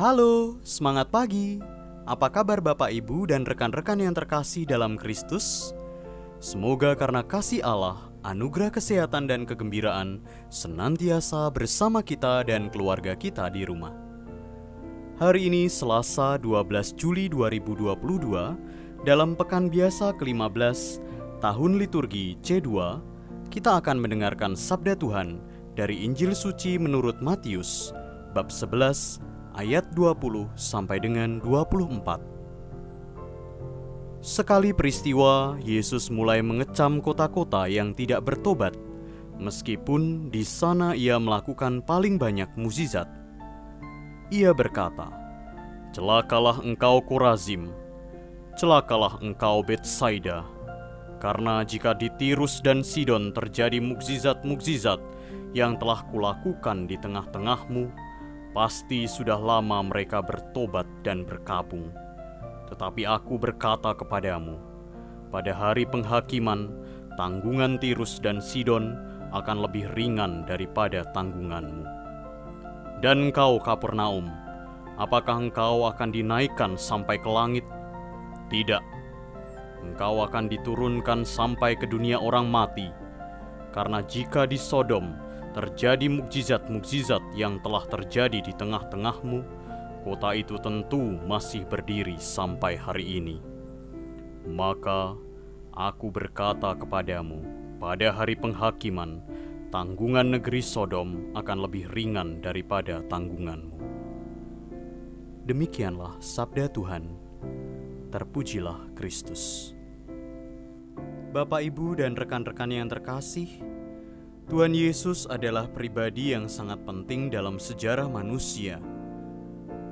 Halo, semangat pagi. Apa kabar Bapak Ibu dan rekan-rekan yang terkasih dalam Kristus? Semoga karena kasih Allah, anugerah kesehatan dan kegembiraan senantiasa bersama kita dan keluarga kita di rumah. Hari ini Selasa 12 Juli 2022, dalam pekan biasa ke-15 tahun liturgi C2, kita akan mendengarkan sabda Tuhan dari Injil Suci menurut Matius, bab 11, ayat 20 sampai dengan 24. Sekali peristiwa, Yesus mulai mengecam kota-kota yang tidak bertobat, meskipun di sana ia melakukan paling banyak mukjizat. Ia berkata, "Celakalah engkau Korazim, celakalah engkau Betsaida, karena jika di Tirus dan Sidon terjadi mukjizat-mukjizat yang telah kulakukan di tengah-tengahmu, pasti sudah lama mereka bertobat dan berkabung. Tetapi aku berkata kepadamu, pada hari penghakiman, tanggungan Tirus dan Sidon akan lebih ringan daripada tanggunganmu. Dan engkau Kapernaum, apakah engkau akan dinaikkan sampai ke langit? Tidak, engkau akan diturunkan sampai ke dunia orang mati. Karena jika di Sodom terjadi mukjizat-mukjizat yang telah terjadi di tengah-tengahmu, kota itu tentu masih berdiri sampai hari ini. Maka aku berkata kepadamu, pada hari penghakiman, tanggungan negeri Sodom akan lebih ringan daripada tanggunganmu." Demikianlah sabda Tuhan. Terpujilah Kristus. Bapak, Ibu, dan rekan-rekan yang terkasih, Tuhan Yesus adalah pribadi yang sangat penting dalam sejarah manusia.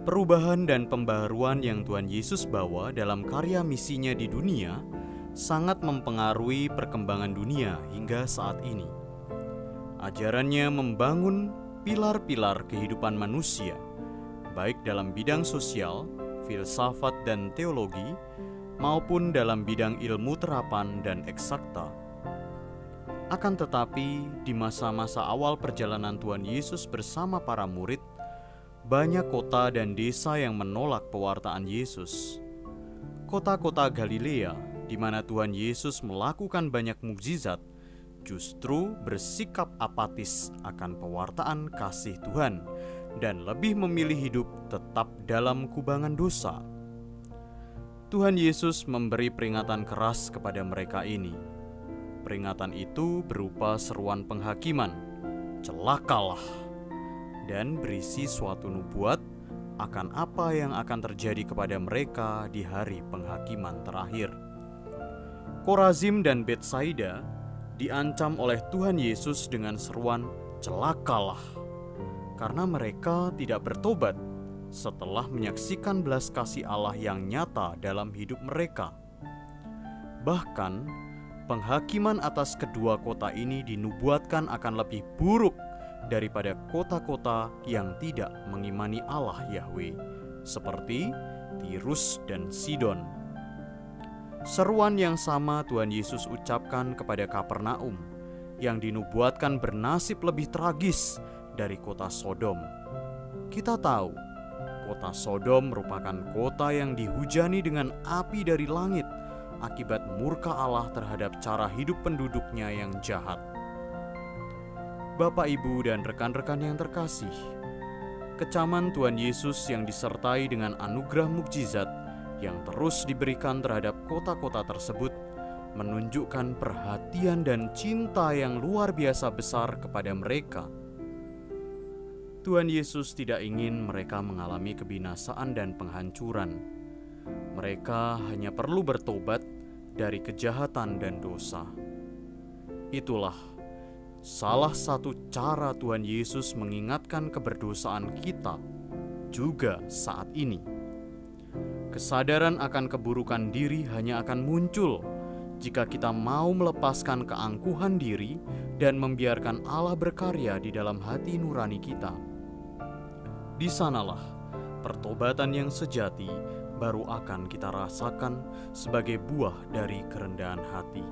Perubahan dan pembaharuan yang Tuhan Yesus bawa dalam karya misinya di dunia sangat mempengaruhi perkembangan dunia hingga saat ini. Ajarannya membangun pilar-pilar kehidupan manusia, baik dalam bidang sosial, filsafat dan teologi, maupun dalam bidang ilmu terapan dan eksakta. Akan tetapi, di masa-masa awal perjalanan Tuhan Yesus bersama para murid, banyak kota dan desa yang menolak pewartaan Yesus. Kota-kota Galilea, di mana Tuhan Yesus melakukan banyak mukjizat, justru bersikap apatis akan pewartaan kasih Tuhan dan lebih memilih hidup tetap dalam kubangan dosa. Tuhan Yesus memberi peringatan keras kepada mereka ini. Peringatan itu berupa seruan penghakiman, "Celakalah," dan berisi suatu nubuat akan apa yang akan terjadi kepada mereka di hari penghakiman terakhir. Korazim dan Betsaida diancam oleh Tuhan Yesus dengan seruan "Celakalah," karena mereka tidak bertobat setelah menyaksikan belas kasih Allah yang nyata dalam hidup mereka. Bahkan, penghakiman atas kedua kota ini dinubuatkan akan lebih buruk daripada kota-kota yang tidak mengimani Allah Yahweh, seperti Tirus dan Sidon. Seruan yang sama Tuhan Yesus ucapkan kepada Kapernaum, yang dinubuatkan bernasib lebih tragis dari kota Sodom. Kita tahu, kota Sodom merupakan kota yang dihujani dengan api dari langit akibat murka Allah terhadap cara hidup penduduknya yang jahat. Bapak, Ibu, dan rekan-rekan yang terkasih, kecaman Tuhan Yesus yang disertai dengan anugerah mukjizat yang terus diberikan terhadap kota-kota tersebut menunjukkan perhatian dan cinta yang luar biasa besar kepada mereka. Tuhan Yesus tidak ingin mereka mengalami kebinasaan dan penghancuran. Mereka hanya perlu bertobat dari kejahatan dan dosa. Itulah salah satu cara Tuhan Yesus mengingatkan keberdosaan kita juga saat ini. Kesadaran akan keburukan diri hanya akan muncul jika kita mau melepaskan keangkuhan diri dan membiarkan Allah berkarya di dalam hati nurani kita. Di sanalah pertobatan yang sejati baru akan kita rasakan sebagai buah dari kerendahan hati.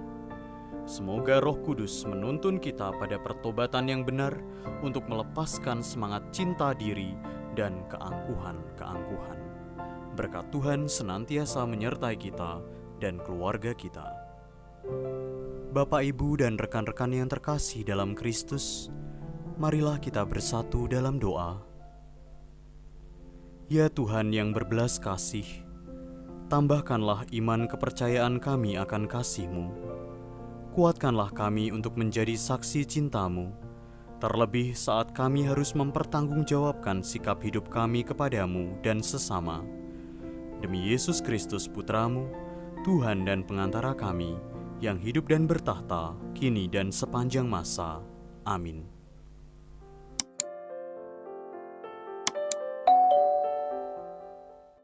Semoga Roh Kudus menuntun kita pada pertobatan yang benar untuk melepaskan semangat cinta diri dan keangkuhan-keangkuhan. Berkat Tuhan senantiasa menyertai kita dan keluarga kita. Bapak, Ibu, dan rekan-rekan yang terkasih dalam Kristus, marilah kita bersatu dalam doa. Ya Tuhan yang berbelas kasih, tambahkanlah iman kepercayaan kami akan kasih-Mu. Kuatkanlah kami untuk menjadi saksi cinta-Mu, terlebih saat kami harus mempertanggungjawabkan sikap hidup kami kepadamu dan sesama. Demi Yesus Kristus Putra-Mu, Tuhan dan pengantara kami, yang hidup dan bertahta, kini dan sepanjang masa. Amin.